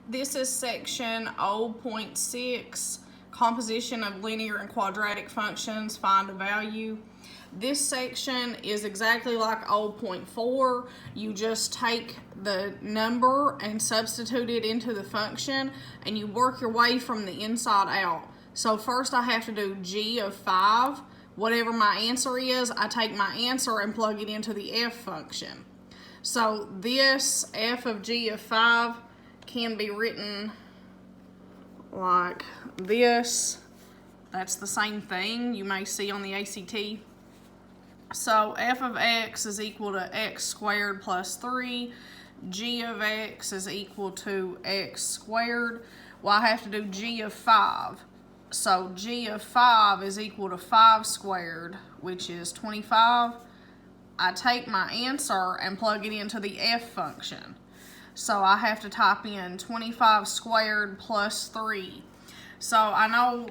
This is section O.6, composition of linear and quadratic functions, find a value. This section is exactly like O.4. You just take the number and substitute it into the function, and you work your way from the inside out. So first I have to do g of 5. Whatever my answer is, I take my answer and plug it into the f function. So this f of g of 5 can be written like this. That's the same thing you may see on the ACT. So f of x is equal to x squared plus 3. G of x is equal to x squared. Well, I have to do g of 5. So g of 5 is equal to 5 squared, which is 25. I take my answer and plug it into the f function. So I have to type in 25 squared plus 3. So I know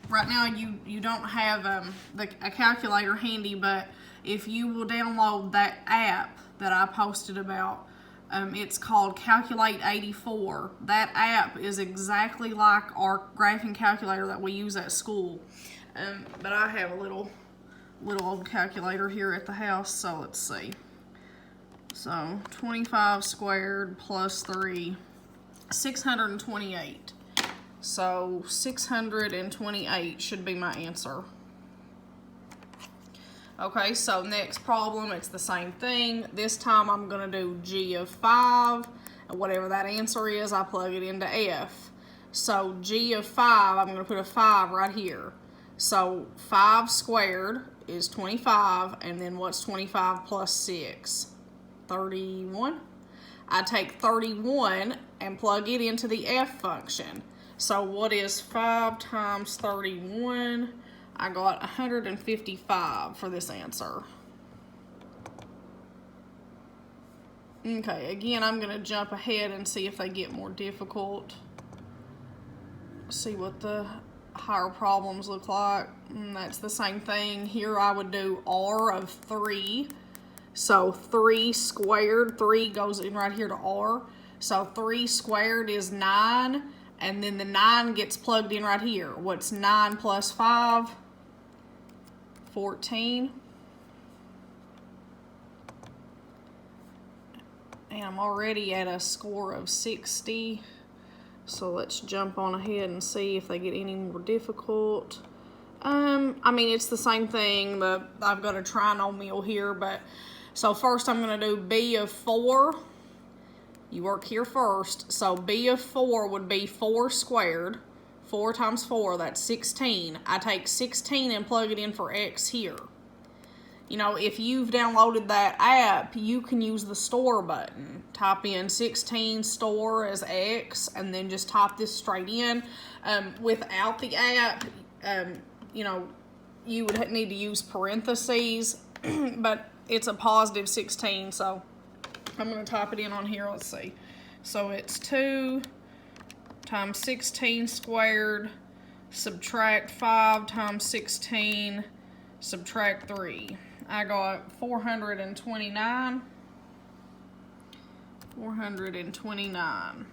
right now you don't have a calculator handy, but if you will download that app that I posted about, it's called Calculate 84. That app is exactly like our graphing calculator that we use at school. But I have a little old calculator here at the house, so let's see. So 25 squared plus 3, 628. So 628 should be my answer. Okay, so next problem, it's the same thing. This time I'm going to do g of 5, and whatever that answer is, I plug it into f. So g of 5, I'm going to put a 5 right here. So 5 squared is 25, and then what's 25 plus 6? 31. I take 31 and plug it into the f function. So what is 5 times 31? I got 155 for this answer. Okay, again, I'm going to jump ahead and see if they get more difficult. See what the higher problems look like. That's the same thing. Here I would do r of 3. So 3 squared, 3 goes in right here to r. So 3 squared is 9, and then the 9 gets plugged in right here. What's 9 plus 5? 14. And I'm already at a score of 60. So let's jump on ahead and see if they get any more difficult. I mean, it's the same thing. I've got a trinomial here, but so first I'm going to do b of 4. You work here first. So b of 4 would be 4 squared. 4 times 4, that's 16. I take 16 and plug it in for x here. You know, if you've downloaded that app, you can use the store button. Type in 16 store as x, and then just type this straight in. Without the app, you know, you would need to use parentheses, but it's a positive 16, so I'm going to type it in on here. Let's see. So it's 2 times 16 squared, subtract 5 times 16, subtract 3. I got 429. 429.